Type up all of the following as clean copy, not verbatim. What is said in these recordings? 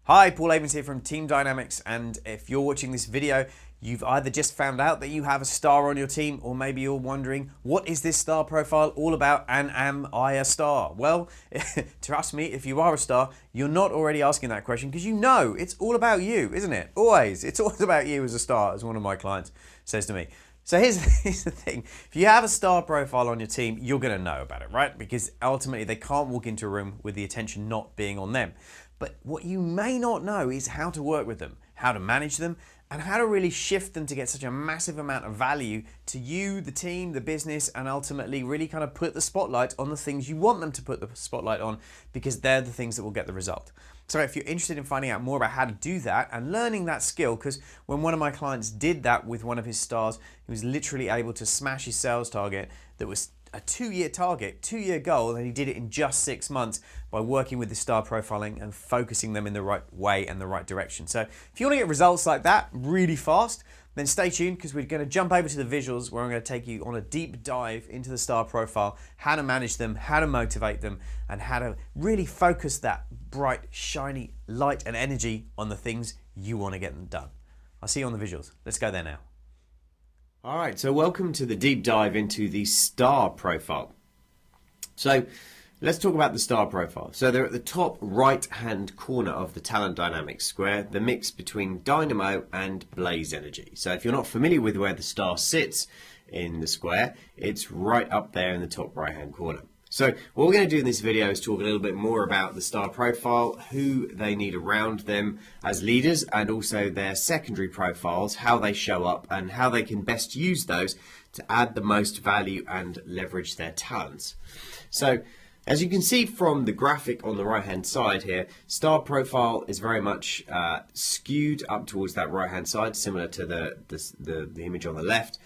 Hi, Paul Avens here from Team Dynamics, and if you're watching this video, you've either just found out that you have a star on your team, or maybe you're wondering, what is this star profile all about, and am I a star? Well, trust me, if you are a star, you're not already asking that question, because you know it's all about you, isn't it? Always. It's always about you as a star, as one of my clients says to me. So here's the thing, if you have a star profile on your team, you're going to know about it, right? Because ultimately they can't walk into a room with the attention not being on them. But what you may not know is how to work with them, how to manage them, and how to really shift them to get such a massive amount of value to you, the team, the business, and ultimately really kind of put the spotlight on the things you want them to put the spotlight on, because they're the things that will get the result. So if you're interested in finding out more about how to do that and learning that skill, because when one of my clients did that with one of his stars, he was literally able to smash his sales target that was a 2-year target, 2-year goal, and he did it in just 6 months by working with the star profiling and focusing them in the right way and the right direction. So if you want to get results like that really fast, then stay tuned, because we're going to jump over to the visuals where I'm going to take you on a deep dive into the star profile, how to manage them, how to motivate them, and how to really focus that bright, shiny light and energy on the things you want to get them done. I'll see you on the visuals. Let's go there now. All right, so welcome to the deep dive into the star profile. So let's talk about the star profile. So they're at the top right-hand corner of the Talent Dynamics square, the mix between Dynamo and Blaze Energy. So if you're not familiar with where the star sits in the square, it's right up there in the top right-hand corner. So what we're going to do in this video is talk a little bit more about the star profile, who they need around them as leaders, and also their secondary profiles, how they show up and how they can best use those to add the most value and leverage their talents. So as you can see from the graphic on the right hand side here, star profile is very much skewed up towards that right hand side, similar to the image on the left.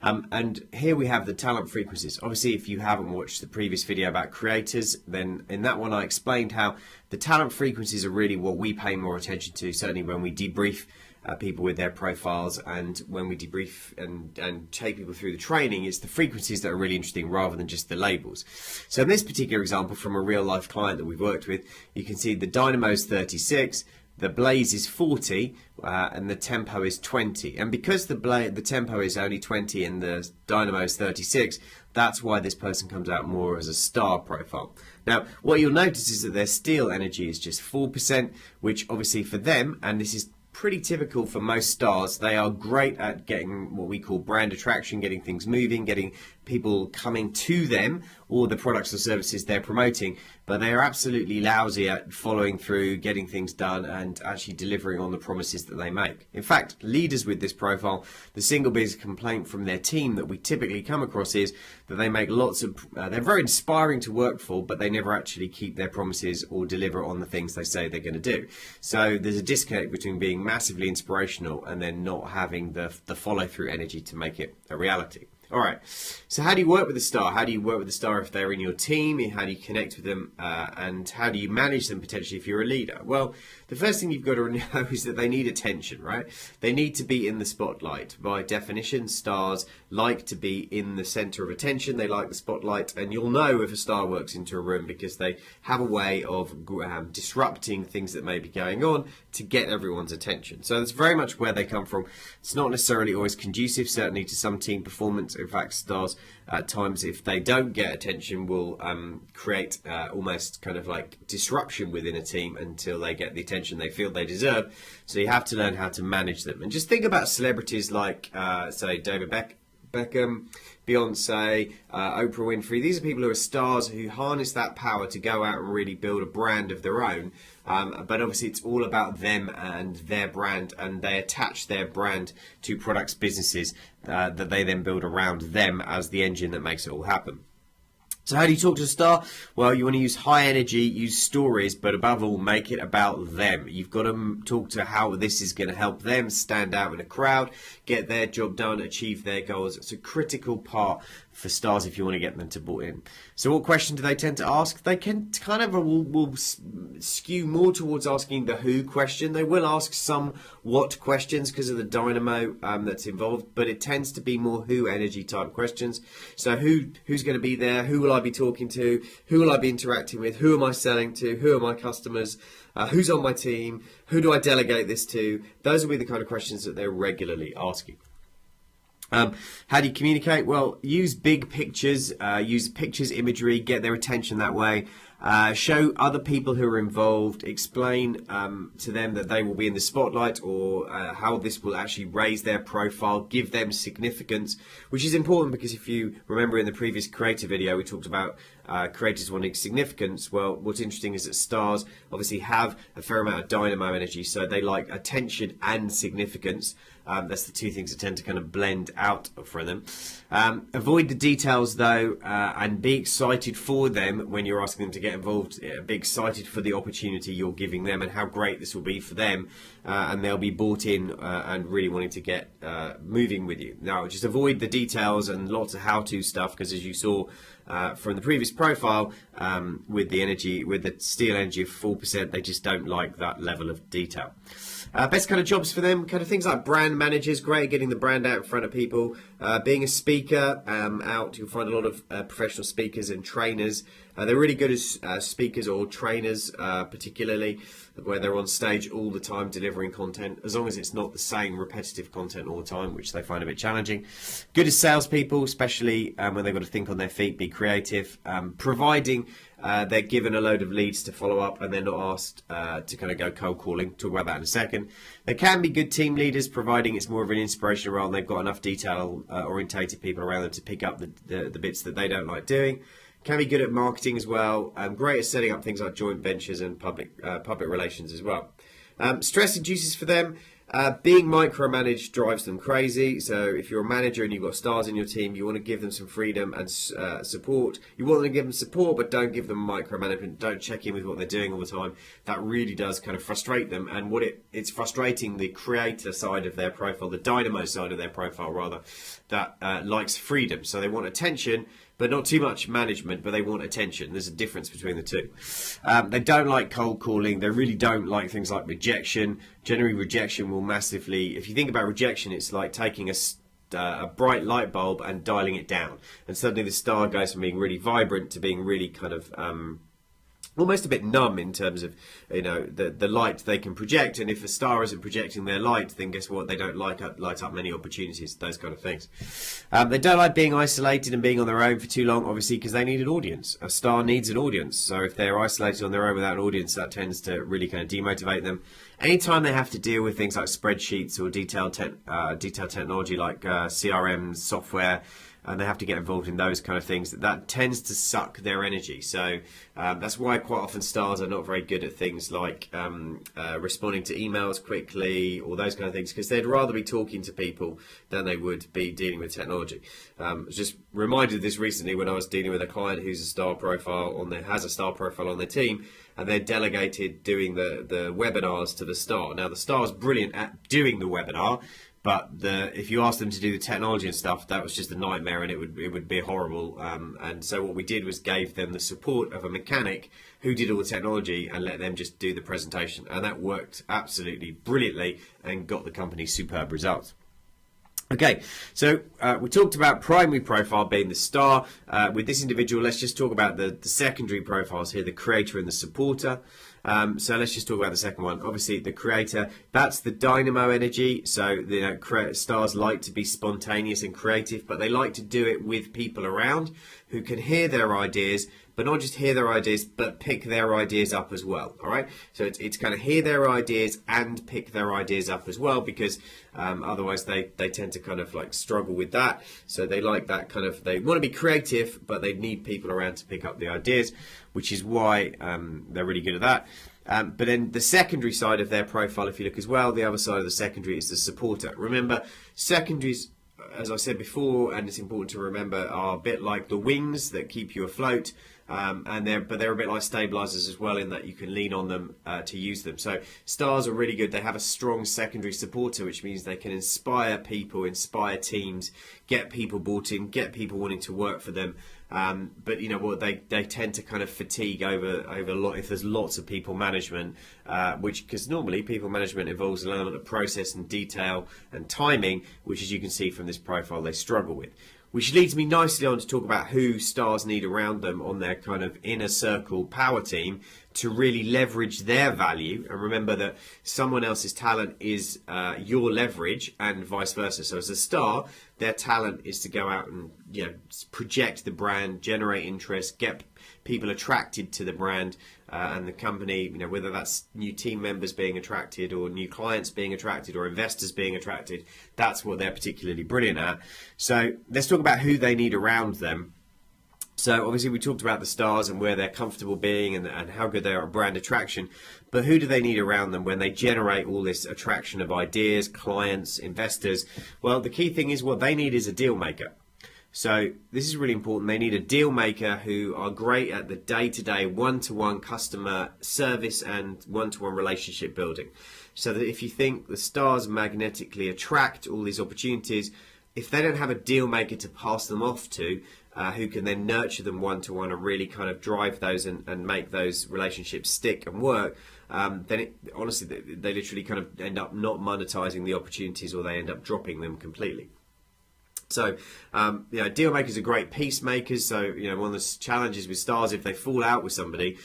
And here we have the talent frequencies. Obviously, if you haven't watched the previous video about creators, then in that one I explained how the talent frequencies are really what we pay more attention to, certainly when we debrief people with their profiles, and when we debrief and take people through the training, it's the frequencies that are really interesting rather than just the labels. So in this particular example from a real life client that we've worked with, you can see the Dynamo's 36, the Blaze is 40, and the Tempo is 20. And because the Tempo is only 20 and the Dynamo is 36, that's why this person comes out more as a star profile. Now, what you'll notice is that their steal energy is just 4%, which obviously for them, and this is pretty typical for most stars, they are great at getting what we call brand attraction, getting things moving, getting people coming to them or the products or services they're promoting, but they are absolutely lousy at following through, getting things done, and actually delivering on the promises that they make. In fact, leaders with this profile, the single biggest complaint from their team that we typically come across is that they make lots of, they're very inspiring to work for, but they never actually keep their promises or deliver on the things they say they're going to do. So there's a disconnect between being massively inspirational and then not having the follow-through energy to make it a reality. All right, so how do you work with a star? How do you work with a star if they're in your team? How do you connect with them? And how do you manage them potentially if you're a leader? Well, the first thing you've got to know is that they need attention, right? They need to be in the spotlight. By definition, stars like to be in the center of attention. They like the spotlight, and you'll know if a star works into a room because they have a way of disrupting things that may be going on to get everyone's attention. So that's very much where they come from. It's not necessarily always conducive, certainly to some team performance. In fact, stars at times, if they don't get attention, will create almost kind of like disruption within a team until they get the attention they feel they deserve. So you have to learn how to manage them. And just think about celebrities like, say, David Beckham, Beyonce, Oprah Winfrey. These are people who are stars who harness that power to go out and really build a brand of their own. But obviously it's all about them and their brand, and they attach their brand to products, businesses that they then build around them as the engine that makes it all happen. So how do you talk to a star? Well, you want to use high energy, use stories, but above all, make it about them. You've got to talk to how this is going to help them stand out in a crowd, get their job done, achieve their goals. It's a critical part for stars if you want to get them to bought in. So what question do they tend to ask? They can kind of will skew more towards asking the who question. They will ask some what questions because of the dynamo that's involved, but it tends to be more who energy type questions. So who's going to be there? Who will I be talking to? Who will I be interacting with? Who am I selling to? Who are my customers? Who's on my team? Who do I delegate this to? Those will be the kind of questions that they're regularly asking. How do you communicate? Well, use big pictures, use pictures, imagery, get their attention that way. Show other people who are involved, explain to them that they will be in the spotlight, or how this will actually raise their profile, give them significance, which is important because if you remember in the previous creator video, we talked about creators wanting significance. Well, what's interesting is that stars obviously have a fair amount of dynamo energy, so they like attention and significance. That's the two things that tend to kind of blend out for them. Avoid the details though, and be excited for them when you're asking them to get involved. Be excited for the opportunity you're giving them and how great this will be for them, and they'll be bought in and really wanting to get moving with you. Now, just avoid the details and lots of how-to stuff, because as you saw from the previous profile, with the steel energy of 4%, they just don't like that level of detail. Best kind of jobs for them, kind of things like brand managers, great at getting the brand out in front of people. Being a speaker, you'll find a lot of professional speakers and trainers. They're really good as speakers or trainers, particularly where they're on stage all the time delivering content, as long as it's not the same repetitive content all the time, which they find a bit challenging. Good as salespeople, especially when they've got to think on their feet, be creative, providing they're given a load of leads to follow up and they're not asked to kind of go cold calling. Talk about that in a second. They can be good team leaders, providing it's more of an inspiration role and they've got enough detail orientated people around them to pick up the bits that they don't like doing. Can be good at marketing as well. Great at setting up things like joint ventures and public relations as well. Stress induces for them. Being micromanaged drives them crazy. So if you're a manager and you've got stars in your team, you want to give them some freedom and support. You want to give them support, but don't give them micromanagement. Don't check in with what they're doing all the time. That really does kind of frustrate them. And it's frustrating the creator side of their profile, the dynamo side of their profile rather, that likes freedom. So they want attention, but not too much management, but they want attention. There's a difference between the two. They don't like cold calling. They really don't like things like rejection. Generally, rejection will massively, if you think about rejection, it's like taking a bright light bulb and dialing it down. And suddenly the star goes from being really vibrant to being really kind of almost a bit numb in terms of, the light they can project. And if a star isn't projecting their light, then guess what? They don't light up many opportunities, those kind of things. They don't like being isolated and being on their own for too long, obviously, because they need an audience. A star needs an audience. So if they're isolated on their own without an audience, that tends to really kind of demotivate them. Anytime they have to deal with things like spreadsheets or detailed technology like CRM software, and they have to get involved in those kind of things, that tends to suck their energy. So that's why quite often stars are not very good at things like responding to emails quickly or those kind of things, because they'd rather be talking to people than they would be dealing with technology. I was just reminded of this recently when I was dealing with a client who's has a star profile on their team, and they're delegated doing the webinars to the star. Now the star's brilliant at doing the webinar, but if you asked them to do the technology and stuff, that was just a nightmare, and it would be horrible. And so what we did was gave them the support of a mechanic who did all the technology and let them just do the presentation, and that worked absolutely brilliantly and got the company superb results. Okay, so we talked about primary profile being the star. With this individual, let's just talk about the secondary profiles here, the creator and the supporter. So let's just talk about the second one. Obviously, the creator, that's the dynamo energy. So stars like to be spontaneous and creative, but they like to do it with people around who can hear their ideas, but not just hear their ideas, but pick their ideas up as well. All right. So it's kind of hear their ideas and pick their ideas up as well, because otherwise they tend to kind of like struggle with that. So they like that kind of, they want to be creative, but they need people around to pick up the ideas, which is why they're really good at that. But then the secondary side of their profile, if you look as well, the other side of the secondary is the supporter. Remember, secondaries, as I said before, and it's important to remember, are a bit like the wings that keep you afloat. But they're a bit like stabilizers as well, in that you can lean on them to use them. So stars are really good. They have a strong secondary supporter, which means they can inspire people, inspire teams, get people bought in, get people wanting to work for them. But you know what, they tend to kind of fatigue over a lot if there's lots of people management, because normally people management involves an element of process and detail and timing, which, as you can see from this profile, they struggle with. Which leads me nicely on to talk about who stars need around them on their kind of inner circle power team to really leverage their value. And remember that someone else's talent is your leverage, and vice versa. So as a star, their talent is to go out and project the brand, generate interest, get people attracted to the brand and the company, whether that's new team members being attracted or new clients being attracted or investors being attracted. That's what they're particularly brilliant at. So let's talk about who they need around them. So obviously we talked about the stars and where they're comfortable being and how good they are at brand attraction, but who do they need around them when they generate all this attraction of ideas, clients, investors? Well, the key thing is what they need is a deal maker. So this is really important. They need a deal maker who are great at the day-to-day one-to-one customer service and one-to-one relationship building. So that if you think the stars magnetically attract all these opportunities, if they don't have a deal maker to pass them off to, who can then nurture them one-to-one and really kind of drive those and make those relationships stick and work, then honestly, they literally kind of end up not monetizing the opportunities, or they end up dropping them completely. So, deal makers are great peacemakers. So, one of the challenges with stars, if they fall out with somebody,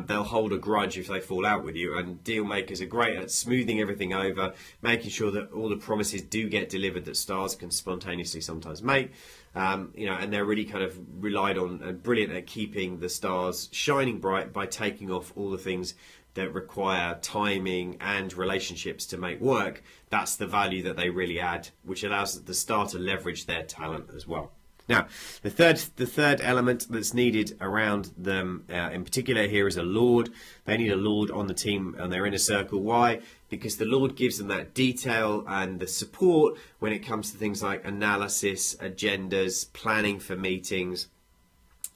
they'll hold a grudge if they fall out with you. And deal makers are great at smoothing everything over, making sure that all the promises do get delivered that stars can spontaneously sometimes make. And they're really kind of relied on and brilliant at keeping the stars shining bright by taking off all the things that require timing and relationships to make work. That's the value that they really add, which allows the star to leverage their talent as well. Now, the third element that's needed around them in particular here is a Lord. They need a Lord on the team and their inner circle. Why? Because the Lord gives them that detail and the support when it comes to things like analysis, agendas, planning for meetings,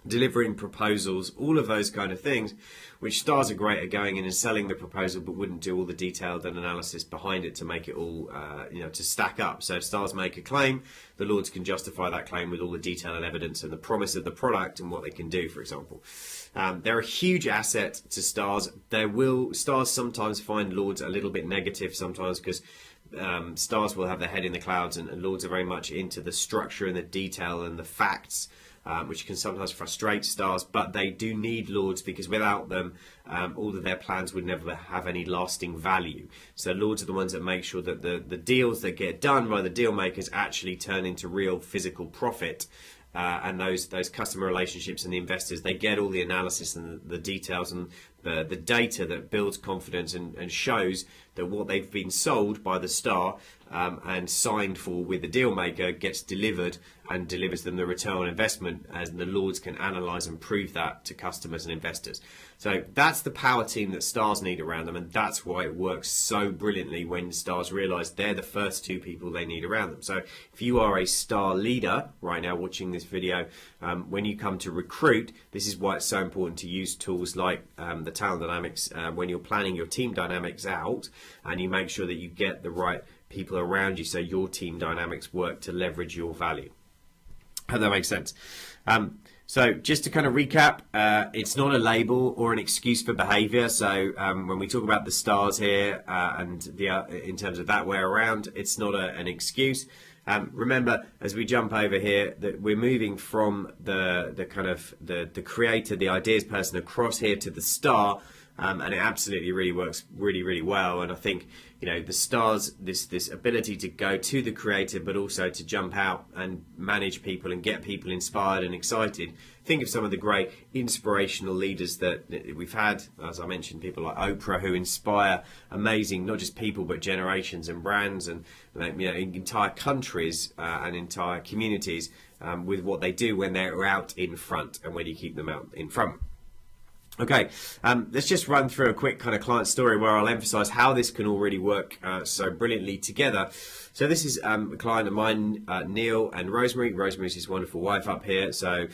delivering proposals, all of those kind of things, which stars are great at going in and selling the proposal, but wouldn't do all the detailed and analysis behind it to make it all, to stack up. So if stars make a claim, the Lords can justify that claim with all the detail and evidence and the promise of the product and what they can do, for example. They're a huge asset to stars. Stars sometimes find Lords a little bit negative sometimes because stars will have their head in the clouds, and Lords are very much into the structure and the detail and the facts, which can sometimes frustrate stars, but they do need Lords because without them, all of their plans would never have any lasting value. So Lords are the ones that make sure that the deals that get done by the deal makers actually turn into real physical profit. And those customer relationships and the investors, they get all the analysis and the details and the data that builds confidence and shows that what they've been sold by the star and signed for with the deal maker gets delivered and delivers them the return on investment, as the Lords can analyze and prove that to customers and investors. So that's the power team that stars need around them, and that's why it works so brilliantly when stars realize they're the first two people they need around them. So if you are a star leader right now watching this video, when you come to recruit, this is why it's so important to use tools like the Talent Dynamics when you're planning your team dynamics out, and you make sure that you get the right people around you so your team dynamics work to leverage your value. Hope that makes sense. So just to kind of recap, it's not a label or an excuse for behavior. So when we talk about the stars here and in terms of that way around, it's not an excuse. Remember, as we jump over here, that we're moving from the kind of the creator, the ideas person, across here to the star. And it absolutely really works really well. And I think, the stars, this ability to go to the creator, but also to jump out and manage people and get people inspired and excited. Think of some of the great inspirational leaders that we've had, as I mentioned, people like Oprah, who inspire amazing, not just people, but generations and brands and entire countries and entire communities with what they do when they're out in front. And where do you keep them out in front? Okay, let's just run through a quick kind of client story where I'll emphasize how this can all really work so brilliantly together. So this is a client of mine, Neil and Rosemary. Rosemary's his wonderful wife up here. So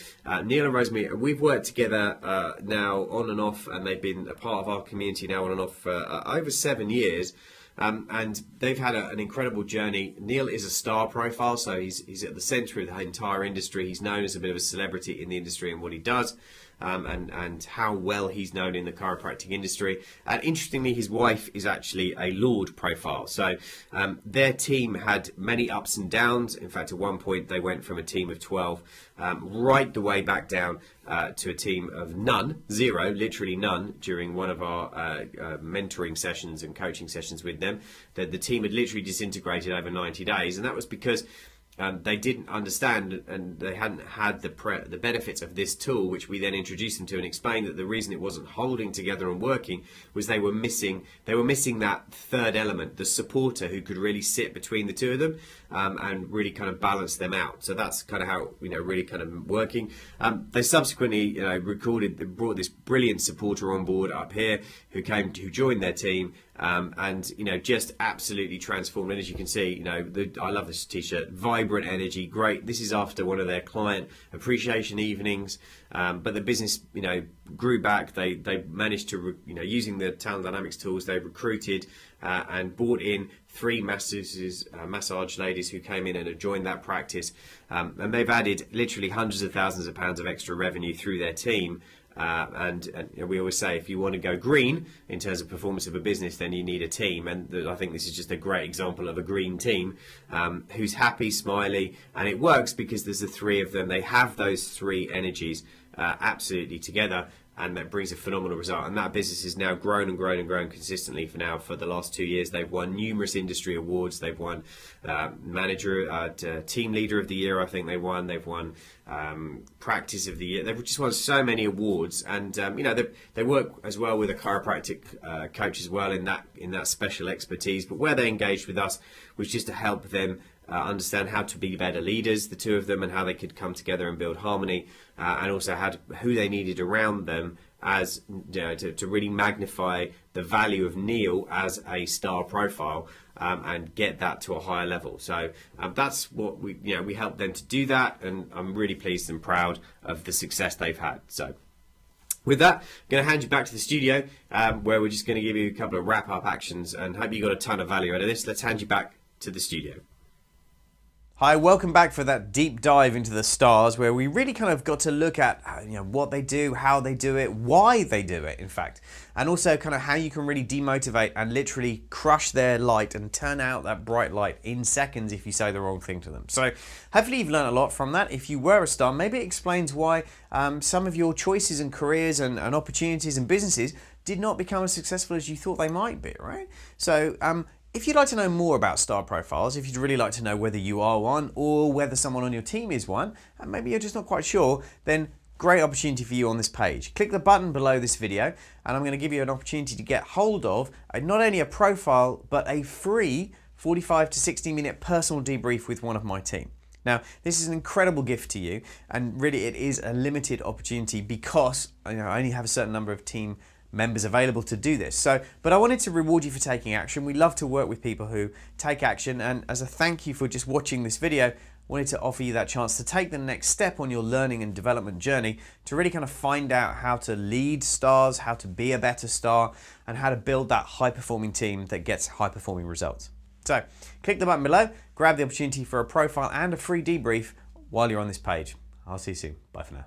Neil and Rosemary, we've worked together now on and off, and they've been a part of our community now on and off for over 7 years. And they've had an incredible journey. Neil is a star profile, so he's at the centre of the entire industry. He's known as a bit of a celebrity in the industry and what he does. and how well he's known in the chiropractic industry. And interestingly, his wife is actually a Lord profile. So their team had many ups and downs. In fact, at one point they went from a team of 12 right the way back down to a team of none, zero, literally none, during one of our mentoring sessions and coaching sessions with them. The team had literally disintegrated over 90 days, and that was because they didn't understand and they hadn't had the benefits of this tool, which we then introduced them to and explained that the reason it wasn't holding together and working was they were missing that third element, the supporter who could really sit between the two of them and really kind of balance them out. So that's kind of how, really kind of working. They subsequently brought this brilliant supporter on board up here who joined their team and just absolutely transformed. And as you can see, I love this t-shirt, vibrant energy, great. This is after one of their client appreciation evenings, but the business grew back. They managed to using the Talent Dynamics tools, they recruited and brought in 3 massage ladies who came in and have joined that practice, and they've added literally hundreds of thousands of pounds of extra revenue through their team. And we always say if you want to go green in terms of performance of a business, then you need a team. And I think this is just a great example of a green team who's happy, smiley, and it works because there's the 3 of them. They have those 3 energies absolutely together, and that brings a phenomenal result. And that business has now grown and grown and grown consistently for the last 2 years. They've won numerous industry awards. They've won team leader of the year, I think they won. They've won practice of the year. They've just won so many awards, and they work as well with a chiropractic coach as well in that special expertise. But where they engaged with us was just to help them understand how to be better leaders, the 2 of them, and how they could come together and build harmony, and also who they needed around them as to really magnify the value of Neil as a star profile and get that to a higher level. So that's what we helped them to do that, and I'm really pleased and proud of the success they've had. So with that, I'm going to hand you back to the studio where we're just going to give you a couple of wrap-up actions, and hope you got a ton of value out of this. Let's hand you back to the studio. Hi, welcome back for that deep dive into the stars, where we really kind of got to look at what they do, how they do it, why they do it, in fact, and also kind of how you can really demotivate and literally crush their light and turn out that bright light in seconds if you say the wrong thing to them. So hopefully you've learned a lot from that. If you were a star, maybe it explains why some of your choices and careers and opportunities and businesses did not become as successful as you thought they might be, right? So if you'd like to know more about star profiles, if you'd really like to know whether you are one or whether someone on your team is one, and maybe you're just not quite sure, then great opportunity for you on this page. Click the button below this video, and I'm going to give you an opportunity to get hold of not only a profile, but a free 45 to 60 minute personal debrief with one of my team. Now, this is an incredible gift to you, and really it is a limited opportunity because I only have a certain number of team members available to do this. But I wanted to reward you for taking action. We love to work with people who take action, and as a thank you for just watching this video, I wanted to offer you that chance to take the next step on your learning and development journey to really kind of find out how to lead stars, how to be a better star, and how to build that high-performing team that gets high-performing results. So click the button below, grab the opportunity for a profile and a free debrief while you're on this page. I'll see you soon. Bye for now.